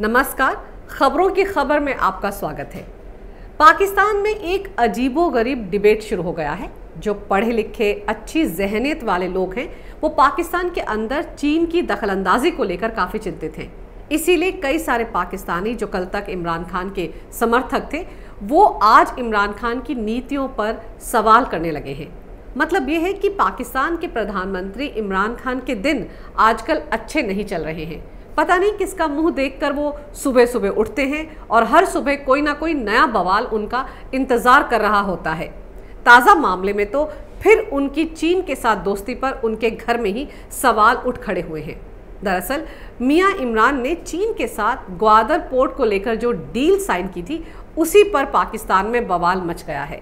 नमस्कार, खबरों की खबर में आपका स्वागत है। पाकिस्तान में एक अजीबोगरीब डिबेट शुरू हो गया है। जो पढ़े लिखे अच्छी ज़हनियत वाले लोग हैं वो पाकिस्तान के अंदर चीन की दखलंदाजी को लेकर काफ़ी चिंतित हैं। इसीलिए कई सारे पाकिस्तानी जो कल तक इमरान खान के समर्थक थे वो आज इमरान खान की नीतियों पर सवाल करने लगे हैं। मतलब ये है कि पाकिस्तान के प्रधानमंत्री इमरान खान के दिन आजकल अच्छे नहीं चल रहे हैं। पता नहीं किसका मुंह देखकर वो सुबह सुबह उठते हैं और हर सुबह कोई ना कोई नया बवाल उनका इंतज़ार कर रहा होता है। ताज़ा मामले में तो फिर उनकी चीन के साथ दोस्ती पर उनके घर में ही सवाल उठ खड़े हुए हैं। दरअसल मियां इमरान ने चीन के साथ ग्वादर पोर्ट को लेकर जो डील साइन की थी उसी पर पाकिस्तान में बवाल मच गया है।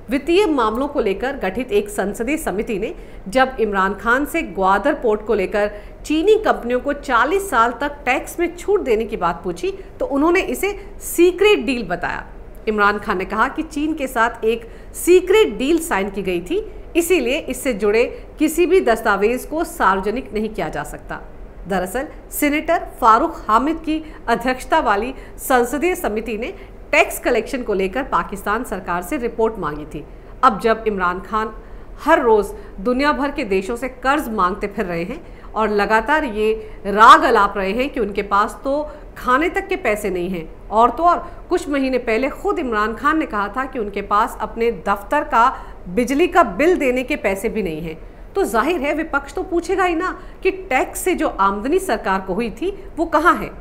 वित्तीय मामलों को लेकर गठित एक संसदीय समिति ने जब इमरान खान से ग्वादर पोर्ट को लेकर चीनी कंपनियों को 40 साल तक टैक्स में छूट देने की बात पूछी तो उन्होंने इसे सीक्रेट डील बताया। इमरान खान ने कहा कि चीन के साथ एक सीक्रेट डील साइन की गई थी, इसीलिए इससे जुड़े किसी भी दस्तावेज को सार्वजनिक नहीं किया जा सकता। दरअसल सीनेटर फारूक हामिद की अध्यक्षता वाली संसदीय समिति ने टैक्स कलेक्शन को लेकर पाकिस्तान सरकार से रिपोर्ट मांगी थी। अब जब इमरान खान हर रोज़ दुनिया भर के देशों से कर्ज मांगते फिर रहे हैं और लगातार ये राग अलाप रहे हैं कि उनके पास तो खाने तक के पैसे नहीं हैं, और तो और कुछ महीने पहले खुद इमरान खान ने कहा था कि उनके पास अपने दफ्तर का बिजली का बिल देने के पैसे भी नहीं हैं, तो जाहिर है विपक्ष तो पूछेगा ही ना कि टैक्स से जो आमदनी सरकार को हुई थी वो कहाँ है।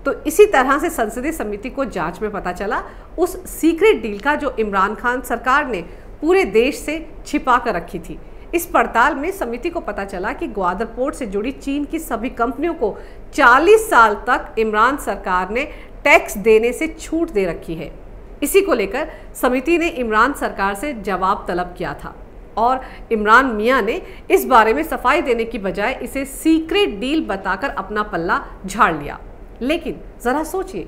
तो इसी तरह से संसदीय समिति को जांच में पता चला उस सीक्रेट डील का जो इमरान खान सरकार ने पूरे देश से छिपा कर रखी थी। इस पड़ताल में समिति को पता चला कि ग्वादर पोर्ट से जुड़ी चीन की सभी कंपनियों को 40 साल तक इमरान सरकार ने टैक्स देने से छूट दे रखी है। इसी को लेकर समिति ने इमरान सरकार से जवाब तलब किया था और इमरान मियां ने इस बारे में सफाई देने की बजाय इसे सीक्रेट डील बताकर अपना पल्ला झाड़ लिया। लेकिन ज़रा सोचिए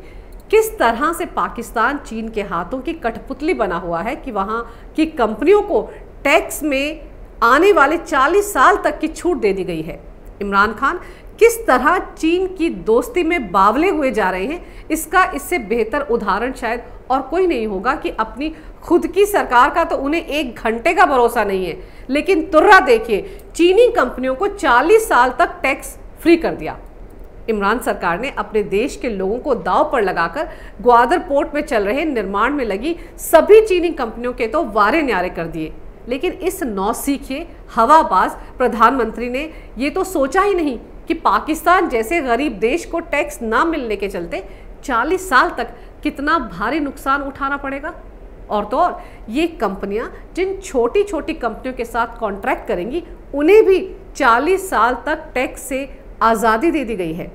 किस तरह से पाकिस्तान चीन के हाथों की कठपुतली बना हुआ है कि वहाँ की कंपनियों को टैक्स में आने वाले 40 साल तक की छूट दे दी गई है। इमरान खान किस तरह चीन की दोस्ती में बावले हुए जा रहे हैं, इसका इससे बेहतर उदाहरण शायद और कोई नहीं होगा कि अपनी खुद की सरकार का तो उन्हें 1 घंटे का भरोसा नहीं है, लेकिन तुर्रा देखिए चीनी कंपनियों को 40 साल तक टैक्स फ्री कर दिया। इमरान सरकार ने अपने देश के लोगों को दांव पर लगाकर ग्वादर पोर्ट में चल रहे निर्माण में लगी सभी चीनी कंपनियों के तो वारे न्यारे कर दिए, लेकिन इस नौसीखिए हवाबाज प्रधानमंत्री ने ये तो सोचा ही नहीं कि पाकिस्तान जैसे गरीब देश को टैक्स ना मिलने के चलते 40 साल तक कितना भारी नुकसान उठाना पड़ेगा। और तो और ये कंपनियां जिन छोटी छोटी कंपनियों के साथ कॉन्ट्रैक्ट करेंगी उन्हें भी 40 साल तक टैक्स से आज़ादी दे दी गई है।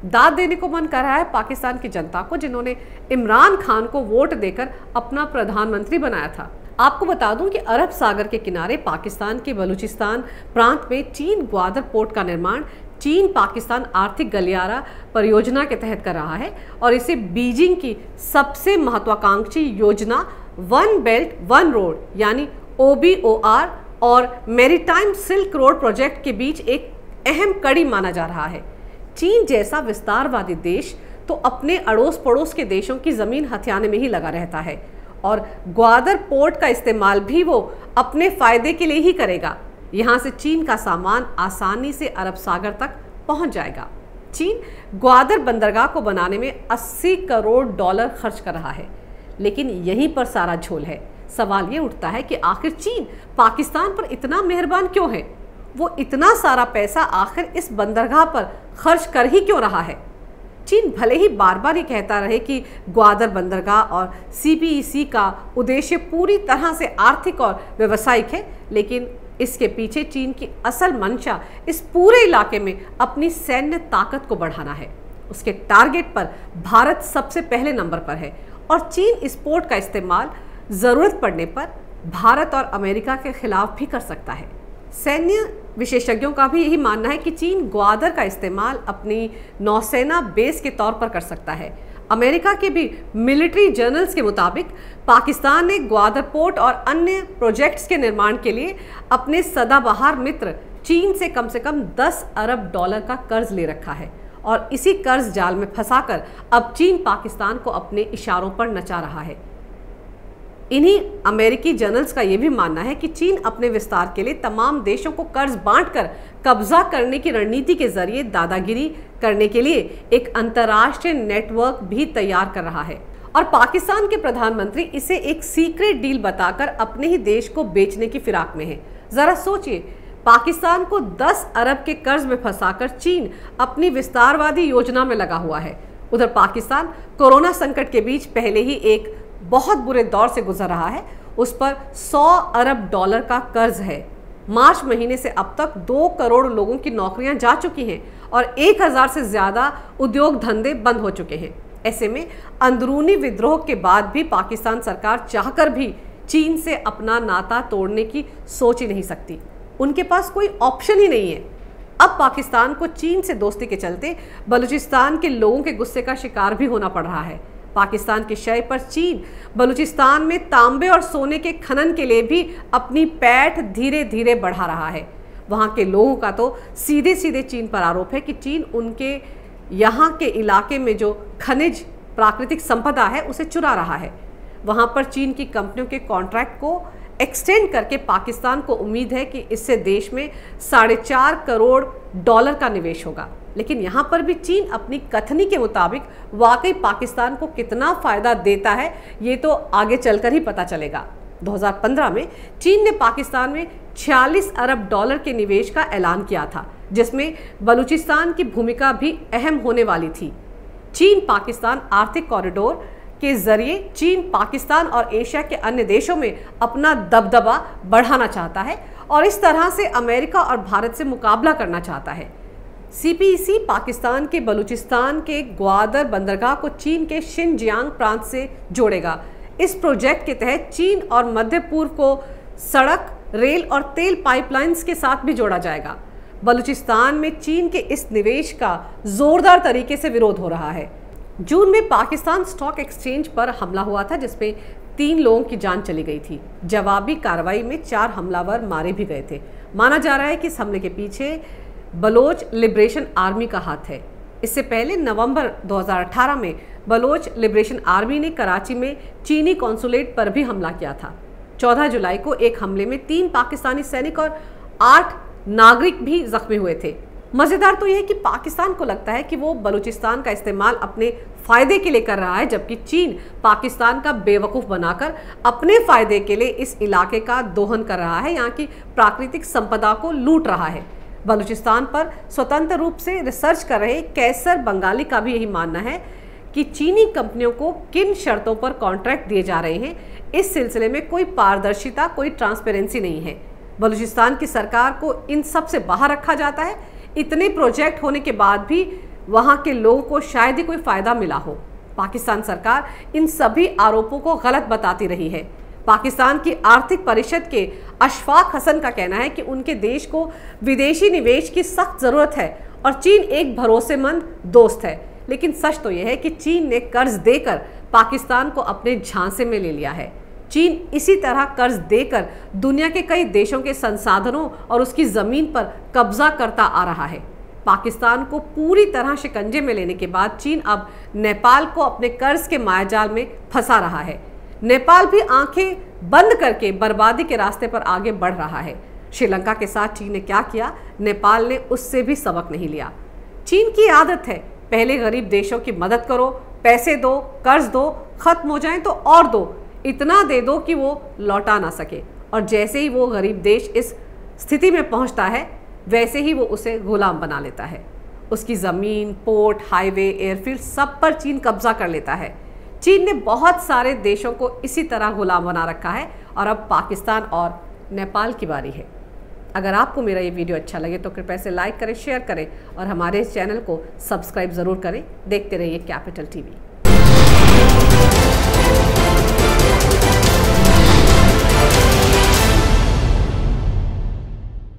दाद देने को मन कर रहा है पाकिस्तान की जनता को जिन्होंने इमरान खान को वोट देकर अपना प्रधानमंत्री बनाया था। आपको बता दूं कि अरब सागर के किनारे पाकिस्तान के बलूचिस्तान प्रांत में चीन ग्वादर पोर्ट का निर्माण चीन पाकिस्तान आर्थिक गलियारा परियोजना के तहत कर रहा है और इसे बीजिंग की सबसे महत्वाकांक्षी योजना वन बेल्ट वन रोड यानी OBOR और मैरीटाइम सिल्क रोड प्रोजेक्ट के बीच एक अहम कड़ी माना जा रहा है। चीन जैसा विस्तारवादी देश तो अपने अड़ोस पड़ोस के देशों की ज़मीन हथियाने में ही लगा रहता है और ग्वादर पोर्ट का इस्तेमाल भी वो अपने फ़ायदे के लिए ही करेगा। यहाँ से चीन का सामान आसानी से अरब सागर तक पहुँच जाएगा। चीन ग्वादर बंदरगाह को बनाने में 80 करोड़ डॉलर खर्च कर रहा है, लेकिन यहीं पर सारा झोल है। सवाल ये उठता है कि आखिर चीन पाकिस्तान पर इतना मेहरबान क्यों है? वो इतना सारा पैसा आखिर इस बंदरगाह पर खर्च कर ही क्यों रहा है? चीन भले ही बार बार ये कहता रहे कि ग्वादर बंदरगाह और CPEC का उद्देश्य पूरी तरह से आर्थिक और व्यावसायिक है, लेकिन इसके पीछे चीन की असल मंशा इस पूरे इलाके में अपनी सैन्य ताकत को बढ़ाना है। उसके टारगेट पर भारत सबसे पहले नंबर पर है और चीन इस पोर्ट का इस्तेमाल ज़रूरत पड़ने पर भारत और अमेरिका के खिलाफ भी कर सकता है। सैन्य विशेषज्ञों का भी यही मानना है कि चीन ग्वादर का इस्तेमाल अपनी नौसेना बेस के तौर पर कर सकता है। अमेरिका के भी मिलिट्री जर्नल्स के मुताबिक पाकिस्तान ने ग्वादर पोर्ट और अन्य प्रोजेक्ट्स के निर्माण के लिए अपने सदाबहार मित्र चीन से कम 10 अरब डॉलर का कर्ज ले रखा है और इसी कर्ज जाल में फंसाकर अब चीन पाकिस्तान को अपने इशारों पर नचा रहा है। इन्हीं अमेरिकी जर्नल्स का यह भी मानना है कि चीन अपने विस्तार के लिए तमाम देशों को कर्ज बांटकर कब्जा करने की रणनीति के जरिए दादागिरी करने के लिए एक अंतर्राष्ट्रीय नेटवर्क भी तैयार कर रहा है और पाकिस्तान के प्रधानमंत्री इसे एक सीक्रेट डील बताकर अपने ही देश को बेचने की फिराक में है। जरा सोचिए, पाकिस्तान को 10 अरब के कर्ज में फंसाकर चीन अपनी विस्तारवादी योजना में लगा हुआ है। उधर पाकिस्तान कोरोना संकट के बीच पहले ही एक बहुत बुरे दौर से गुजर रहा है। उस पर 100 अरब डॉलर का कर्ज है। मार्च महीने से अब तक 2 करोड़ लोगों की नौकरियां जा चुकी हैं और 1000 से ज्यादा उद्योग धंधे बंद हो चुके हैं। ऐसे में अंदरूनी विद्रोह के बाद भी पाकिस्तान सरकार चाहकर भी चीन से अपना नाता तोड़ने की सोच ही नहीं सकती। उनके पास कोई ऑप्शन ही नहीं है। अब पाकिस्तान को चीन से दोस्ती के चलते बलूचिस्तान के लोगों के गुस्से का शिकार भी होना पड़ रहा है। पाकिस्तान के शय पर चीन बलूचिस्तान में तांबे और सोने के खनन के लिए भी अपनी पैठ धीरे धीरे बढ़ा रहा है। वहाँ के लोगों का तो सीधे सीधे चीन पर आरोप है कि चीन उनके यहाँ के इलाके में जो खनिज प्राकृतिक संपदा है उसे चुरा रहा है। वहाँ पर चीन की कंपनियों के कॉन्ट्रैक्ट को एक्सटेंड करके पाकिस्तान को उम्मीद है कि इससे देश में 4.5 करोड़ डॉलर का निवेश होगा। लेकिन यहाँ पर भी चीन अपनी कथनी के मुताबिक वाकई पाकिस्तान को कितना फ़ायदा देता है ये तो आगे चलकर ही पता चलेगा। 2015 में चीन ने पाकिस्तान में 46 अरब डॉलर के निवेश का ऐलान किया था, जिसमें बलूचिस्तान की भूमिका भी अहम होने वाली थी। चीन पाकिस्तान आर्थिक कॉरिडोर के जरिए चीन पाकिस्तान और एशिया के अन्य देशों में अपना दबदबा बढ़ाना चाहता है और इस तरह से अमेरिका और भारत से मुकाबला करना चाहता है। सीपीईसी पाकिस्तान के बलूचिस्तान के ग्वादर बंदरगाह को चीन के शिनजियांग प्रांत से जोड़ेगा। इस प्रोजेक्ट के तहत चीन और मध्य पूर्व को सड़क, रेल और तेल पाइपलाइंस के साथ भी जोड़ा जाएगा। बलूचिस्तान में चीन के इस निवेश का जोरदार तरीके से विरोध हो रहा है। जून में पाकिस्तान स्टॉक एक्सचेंज पर हमला हुआ था, जिसमें 3 लोगों की जान चली गई थी। जवाबी कार्रवाई में 4 हमलावर मारे भी गए थे। माना जा रहा है कि इस हमले के पीछे बलोच लिबरेशन आर्मी का हाथ है। इससे पहले नवंबर 2018 में बलोच लिबरेशन आर्मी ने कराची में चीनी कॉन्सुलेट पर भी हमला किया था। 14 जुलाई को एक हमले में 3 पाकिस्तानी सैनिक और 8 नागरिक भी जख्मी हुए थे। मजेदार तो यह है कि पाकिस्तान को लगता है कि वो बलूचिस्तान का इस्तेमाल अपने फायदे के लिए कर रहा है, जबकि चीन पाकिस्तान का बेवकूफ़ बनाकर अपने फायदे के लिए इस इलाके का दोहन कर रहा है, यहाँ की प्राकृतिक संपदा को लूट रहा है। बलूचिस्तान पर स्वतंत्र रूप से रिसर्च कर रहे कैसर बंगाली का भी यही मानना है कि चीनी कंपनियों को किन शर्तों पर कॉन्ट्रैक्ट दिए जा रहे हैं, इस सिलसिले में कोई पारदर्शिता, कोई ट्रांसपेरेंसी नहीं है। बलूचिस्तान की सरकार को इन सब से बाहर रखा जाता है। इतने प्रोजेक्ट होने के बाद भी वहाँ के लोगों को शायद ही कोई फ़ायदा मिला हो। पाकिस्तान सरकार इन सभी आरोपों को गलत बताती रही है। पाकिस्तान की आर्थिक परिषद के अशफाक हसन का कहना है कि उनके देश को विदेशी निवेश की सख्त ज़रूरत है और चीन एक भरोसेमंद दोस्त है। लेकिन सच तो यह है कि चीन ने कर्ज देकर पाकिस्तान को अपने झांसे में ले लिया है। चीन इसी तरह कर्ज देकर दुनिया के कई देशों के संसाधनों और उसकी ज़मीन पर कब्जा करता आ रहा है। पाकिस्तान को पूरी तरह शिकंजे में लेने के बाद चीन अब नेपाल को अपने कर्ज के मायाजाल में फंसा रहा है। नेपाल भी आंखें बंद करके बर्बादी के रास्ते पर आगे बढ़ रहा है। श्रीलंका के साथ चीन ने क्या किया, नेपाल ने उससे भी सबक नहीं लिया। चीन की आदत है, पहले गरीब देशों की मदद करो, पैसे दो, कर्ज दो, खत्म हो जाए तो और दो, इतना दे दो कि वो लौटा ना सके, और जैसे ही वो गरीब देश इस स्थिति में पहुंचता है वैसे ही वो उसे गुलाम बना लेता है। उसकी ज़मीन, पोर्ट, हाईवे, एयरफील्ड सब पर चीन कब्जा कर लेता है। चीन ने बहुत सारे देशों को इसी तरह गुलाम बना रखा है और अब पाकिस्तान और नेपाल की बारी है। अगर आपको मेरा ये वीडियो अच्छा लगे तो कृपया से लाइक करें, शेयर करें और हमारे इस चैनल को सब्सक्राइब ज़रूर करें। देखते रहिए कैपिटल टीवी।